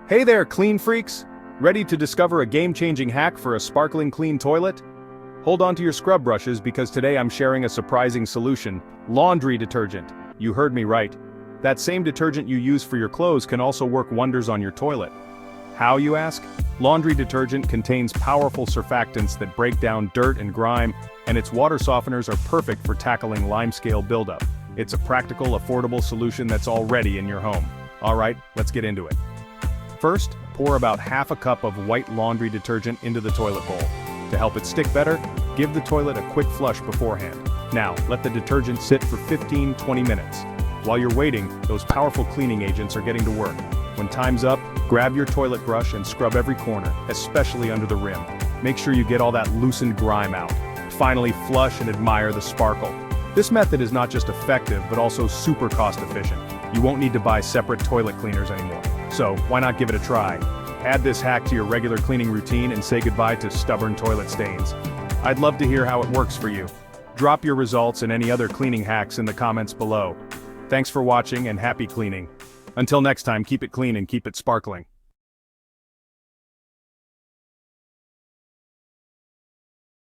Hey there, clean freaks! Ready to discover a game-changing hack for a sparkling clean toilet? Hold on to your scrub brushes because today I'm sharing a surprising solution: laundry detergent. You heard me right. That same detergent you use for your clothes can also work wonders on your toilet. How, you ask? Laundry detergent contains powerful surfactants that break down dirt and grime, and its water softeners are perfect for tackling limescale buildup. It's a practical, affordable solution that's already in your home. Alright, let's get into it. First, pour about half a cup of white laundry detergent into the toilet bowl. To help it stick better, give the toilet a quick flush beforehand. Now, let the detergent sit for 15-20 minutes. While you're waiting, those powerful cleaning agents are getting to work. When time's up, grab your toilet brush and scrub every corner, especially under the rim. Make sure you get all that loosened grime out. Finally, flush and admire the sparkle. This method is not just effective, but also super cost efficient. You won't need to buy separate toilet cleaners anymore. So, why not give it a try? Add this hack to your regular cleaning routine and say goodbye to stubborn toilet stains. I'd love to hear how it works for you. Drop your results and any other cleaning hacks in the comments below. Thanks for watching and happy cleaning. Until next time, keep it clean and keep it sparkling.